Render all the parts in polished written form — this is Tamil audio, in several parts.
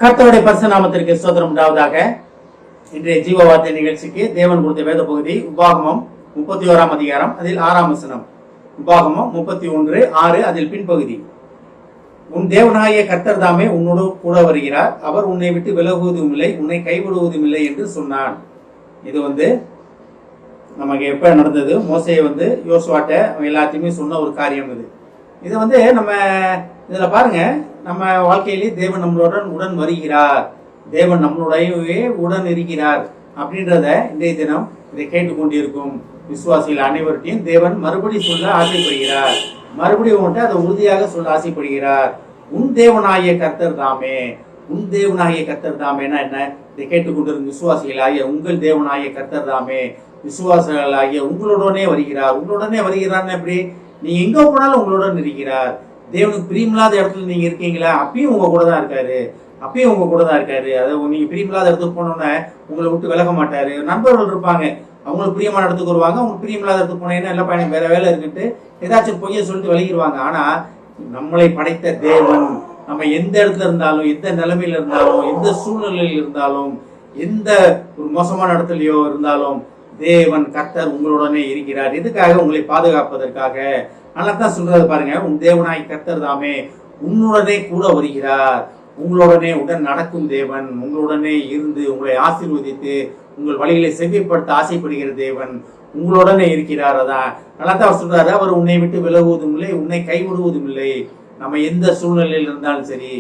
கர்த்தருடைய பரிசுத்த நாமத்திற்கு ஸ்தோத்திரம் உண்டாவதாக. இன்றைய ஜீவ வார்த்தை நிகழ்ச்சிக்கு தேவன் கொடுத்த வேத பகுதி உபாகமம் 31 அதிகாரம், அதில் 6 வசனம். உபாகமம் 31:6, அதில் பின்பகுதி. உன் தேவனாகிய கர்த்தர் தாமே உன்னோடு கூட வருகிறார், அவர் உன்னை விட்டு விலகுவதும் இல்லை, உன்னை கைவிடுவதும் இல்லை என்று சொன்னான். இது நமக்கு எப்ப நடந்தது? மோசே யோசுவாட்ட எல்லாத்தையுமே சொன்ன ஒரு காரியம். இது நம்ம இதுல பாருங்க, நம்ம வாழ்க்கையிலே தேவன் நம்மளுடன் உடன் வருகிறார், தேவன் நம்மளுடைய உடன் இருக்கிறார் அப்படின்றத இன்றைய தினம் இதை கேட்டுக்கொண்டிருக்கும் விசுவாசிகள் அனைவருக்கும் தேவன் மறுபடியும் சொல்ல ஆசைப்படுகிறார். மறுபடியும் அதை உறுதியாக சொல்ல ஆசைப்படுகிறார். உன் தேவனாகிய கர்த்தர் தாமே. உன் தேவனாகிய கர்த்தர் தாமேனா என்ன? இதை கேட்டுக்கொண்டிருக்கும் விசுவாசிகளாகிய உங்கள் தேவனாகிய கர்த்தர் தாமே விசுவாசிகளாகிய உங்களுடனே வருகிறார். உங்களுடனே வருகிறார்னு எப்படி? நீங்க எங்க போனாலும் உங்களுடன் இருக்கிறார். தேவனுக்கு பிரியமில்லாத இடத்துல நீங்க இருக்கீங்களா, அப்பயும் உங்க கூட தான் இருக்காரு. அப்பயும் உங்க கூட தான் இருக்காரு. அதாவது நீங்க பிரியமில்லாத இடத்துக்கு போனோன்னே உங்களை விட்டு விலக மாட்டாரு. நண்பர்கள் இருப்பாங்க, அவங்களுக்கு பிரியமான இடத்துக்கு வருவாங்க. அவங்களுக்கு பிரியமில்லாத இடத்துக்கு போனீங்கன்னா எல்லாம் பையன் வேற வேலை இருக்குன்ட்டு ஏதாச்சும் பொய்ய சொல்லிட்டு விலகிடுவாங்க. ஆனா நம்மளை படைத்த தேவன், நம்ம எந்த இடத்துல இருந்தாலும், எந்த நிலைமையில இருந்தாலும், எந்த சூழ்நிலையில் இருந்தாலும், எந்த ஒரு மோசமான இடத்துலயோ இருந்தாலும் தேவன் கர்த்தர் உங்களுடனே இருக்கிறார். எதுக்காக? உங்களை பாதுகாப்பதற்காக. அதனால்தான் சொல்றது பாருங்க, உன் தேவனாய் கர்த்தர் தாமே உன்னுடனே கூட வருகிறார். உங்களுடனே உடன் நடக்கும் தேவன், உங்களுடனே இருந்து உங்களை ஆசீர்வதித்து உங்கள் வழிகளை செவ்விப்படுத்த ஆசைப்படுகிற தேவன் உங்களுடனே இருக்கிறார். அதான் அதனால்தான் அவர் சொல்றாரு, அவர் உன்னை விட்டு விலகுவதும் இல்லை, உன்னை கைவிடுவதும் இல்லை. நம்ம எந்த சூழ்நிலையில் இருந்தாலும் சரி,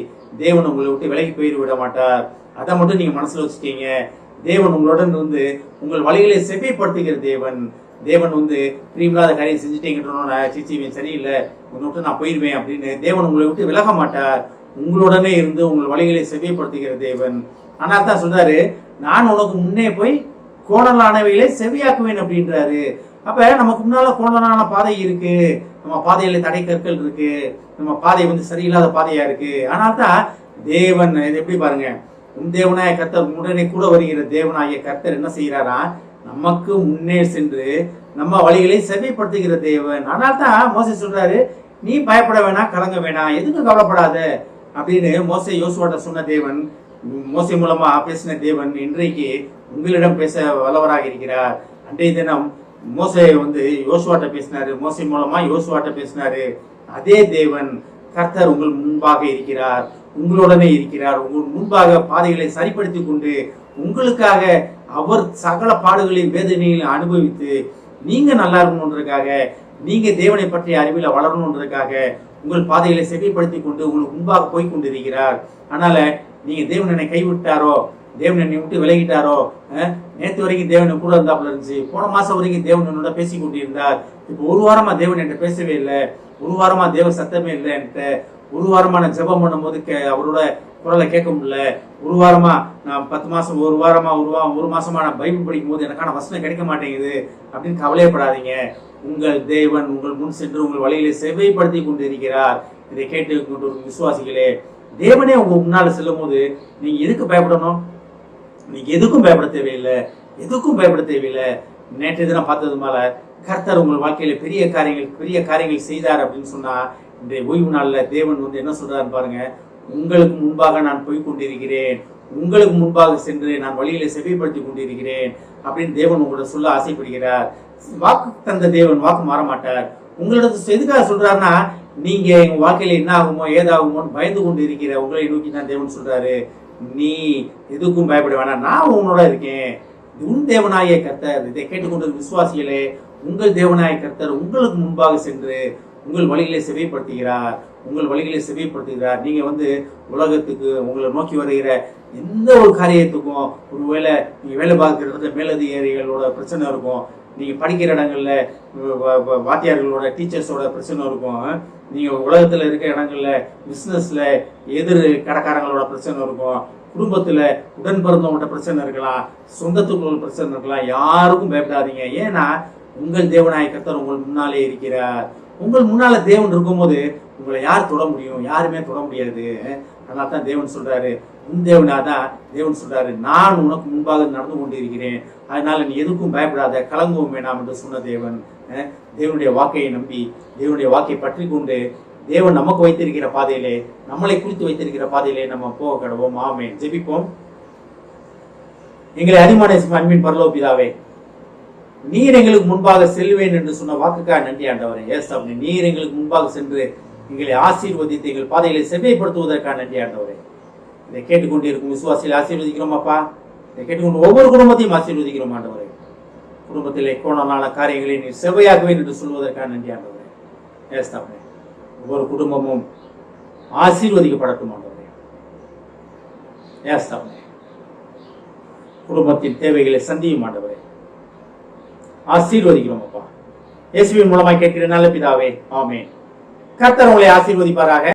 தேவன் உங்களை விட்டு விலகி போயிட விட மாட்டார். அதை மட்டும் நீங்க மனசுல வச்சுக்கீங்க. தேவன் உங்களுடன் உங்கள் வழிகளை செவ்விப்படுத்துகிற தேவன். தேவன் பிரியமில்லாத காரியம் செஞ்சுட்டீங்கன்றோன்னா, சிச்சிவன் சரியில்லை, உன்னை விட்டு நான் போயிடுவேன் அப்படின்னு தேவன் உங்களை விட்டு விலக மாட்டார். உங்களுடனே இருந்து உங்கள் வழிகளை செவ்விப்படுத்துகிற தேவன். ஆனால் தான் சொல்றாரு, நான் உனக்கு முன்னே போய் கோணலானவைகளை செவியாக்குவேன் அப்படின்றாரு. அப்ப நமக்கு முன்னால கோணலான பாதை இருக்கு, நம்ம பாதையில தடை கற்கள் இருக்கு, நம்ம பாதை சரியில்லாத பாதையா இருக்கு. ஆனால் தான் தேவன் இது எப்படி பாருங்க, உன் தேவனாய கர்த்தர் உடனே கூட வருகிற தேவனாகிய கர்த்தர் என்ன செய்யறாரா? நமக்கு முன்னே சென்று நம்ம வழிகளை செவ்விப்படுத்துகிற தேவன். ஆனால் தான் மோசே சொல்றாரு, நீ பயப்பட வேணாம், கலங்க வேணாம், எதுக்கும் கவலைப்படாத அப்படின்னு மோசே யோசுவாட்ட சொன்ன தேவன், மோசே மூலமா பேசின தேவன் இன்றைக்கு உங்களிடம் பேச வல்லவராக இருக்கிறார். அன்றைய தினம் மோசே யோசுவாட்ட பேசினாரு, மோசே மூலமா யோசுவாட்ட பேசினாரு. அதே தேவன் கர்த்தர் உங்கள் முன்பாக இருக்கிறார், உங்களுடனே இருக்கிறார். உங்கள் முன்பாக பாதைகளை சரிப்படுத்தி கொண்டு உங்களுக்காக அவர் சகல பாடுகளையும் வேதனைகளை அனுபவித்து நீங்க நல்லா இருக்கணுன்றதுக்காக, நீங்க தேவனை பற்றிய அறிவில வளரணுன்றதுக்காக உங்கள் பாதைகளை செவிப்படுத்தி கொண்டு உங்களுக்கு முன்பாக போய் கொண்டிருக்கிறார். அதனால நீங்க தேவன் என்னை கைவிட்டாரோ, தேவன் என்னை விட்டு விலகிட்டாரோ, நேற்று வரைக்கும் தேவன் கூட இருந்தாப்புல இருந்துச்சு, போன மாசம் வரைக்கும் தேவன் என்னோட பேசி கொண்டிருந்தார், இப்போ ஒரு வாரமா தேவன் என்கிட்ட பேசவே இல்லை, ஒரு வாரமா தேவ சத்தமே இல்லை என்கிட்ட, ஒரு வாரமா நான் ஜெபம் பண்ணும் போது அவரோட குரலை கேட்க முடியல, ஒரு வாரமா நான் 10 மாசம், ஒரு மாசமா நான் பைபிள் படிக்கும் போது எனக்கான வசனம் கிடைக்க மாட்டேங்குது அப்படின்னு கவலையப்படாதீங்க. உங்கள் தேவன் உங்கள் முன் சென்று உங்கள் வழிகளை செவ்வைப்படுத்தி கொண்டு இருக்கிறார். இதை கேட்டு கொண்டு விசுவாசிகளே, தேவனே உங்க முன்னால செல்லும் போது நீங்க எதுக்கு பயப்படணும்? நீங்க எதுக்கும் பயப்பட தேவையில்லை, எதுக்கும் பயப்பட தேவையில்லை. நேற்று தினம் பார்த்தது மேல கர்த்தர் உங்கள் வாழ்க்கையில பெரிய காரியங்கள் செய்தார் அப்படின்னு சொன்னா, இந்த ஓய்வு நாள்ல தேவன் என்ன சொல்றாரு பாருங்க, உங்களுக்கு முன்பாக நான் போய் கொண்டிருக்கிறேன், உங்களுக்கு முன்பாக சென்று நான் வழியில செவிப்படுத்தி கொண்டிருக்கிறேன் அப்படின்னு தேவன் உங்களோட சொல்ல ஆசைப்படுகிறார். வாக்கு தந்த தேவன் வாக்கு மாற மாட்டார். உங்களோட எதுக்காக சொல்றாருன்னா, நீங்க எங்க வாழ்க்கையில என்ன ஆகுமோ ஏதாகுமோன்னு பயந்து கொண்டு இருக்கிற உங்களை நோக்கி தான் தேவன் சொல்றாரு, நீ எதுக்கும் பயப்பட வேணாம், நான் உன்னோட இருக்கேன். உன் தேவனாய கர்த்தர். இதை கேட்டுக்கொண்டு விசுவாசிகளே, உங்கள் தேவனாய கர்த்தர் உங்களுக்கு முன்பாக சென்று உங்கள் வழிகளை செவிப்படுத்துகிறார், உங்கள் வழிகளை செவிப்படுத்துகிறார். நீங்க உலகத்துக்கு உங்களை நோக்கி வருகிற எந்த ஒரு காரியத்துக்கும், ஒருவேளை நீங்க வேலை பார்க்கிற இடத்துல மேலதிகாரிகளோட பிரச்சனை இருக்கும், நீங்க படிக்கிற இடங்கள்ல வாத்தியார்களோட டீச்சர்ஸோட பிரச்சனை இருக்கும், நீங்க உலகத்துல இருக்கிற இடங்கள்ல பிசினஸ்ல எதிர் கடைக்காரங்களோட பிரச்சனை இருக்கும், குடும்பத்துல உடன் பிறந்தவங்கள்ட்ட பிரச்சனை இருக்கலாம், சொந்தத்துக்குள்ள பிரச்சனை இருக்கலாம். யாருக்கும் பயப்படாதீங்க. ஏன்னா உங்கள் தேவனாய கர்த்தர் உங்கள் முன்னாலே இருக்கிறார். உங்கள் முன்னால தேவன் இருக்கும்போது உங்களை யார் தொட முடியும்? யாருமே தொட முடியாது. அதனால தான் தேவன் சொல்றாரு, உன் தேவனாதான் தேவன் சொல்றாரு, நான் உனக்கு முன்பாக நடந்து கொண்டிருக்கிறேன், அதனால நீ எதுக்கும் பயப்படாத, கலங்கவும் வேணாம் என்று சொன்ன தேவன். தேவனுடைய வாக்கையை நம்பி, தேவனுடைய வாக்கை பற்றி கொண்டு தேவன் நமக்கு வைத்திருக்கிற பாதையிலே, நம்மளை குறித்து வைத்திருக்கிற பாதையிலே நம்ம போக கடவோம். ஆமென். ஜெபிப்போம். எங்களை அதிகமான அன்பின் பரலோக பிதாவே, நீர் எங்களுக்கு முன்பாக செல்வேன் என்று சொன்ன வாக்குக்காக நன்றி ஆண்டவரே. ஏசாமி, நீர் எங்களுக்கு முன்பாக சென்று எங்களை ஆசீர்வதித்து எங்கள் பாதைகளை செவ்வைப்படுத்துவதற்காக நன்றி ஆண்டவரே. இதை கேட்டுக்கொண்டிருக்கும் விசுவாசிகளை ஆசீர்வதிக்கிறோம் அப்பா. இதை கேட்டுக்கொண்டு ஒவ்வொரு குடும்பத்தையும் ஆசீர்வதிக்கிறோம் ஆண்டவரே. குடும்பத்திலே கோணலான காரியங்களை நீர் செவ்வையாக்குவேன் என்று சொல்வதற்காக நன்றி ஆண்டவரே. ஏசாமி, ஒவ்வொரு குடும்பமும் ஆசீர்வதிக்கப்படட்டும் ஆண்டவரே. ஏசாமி, குடும்பத்தின் தேவைகளை சந்தியும் ஆண்டவரே. ஆசீர்வதிக்கிறோம் அப்பா. இயேசுவின் மூலமாய் கேட்கிற நல்ல பிதாவே. ஆமென். கர்த்தர் உங்களை ஆசீர்வதிப்பாராக.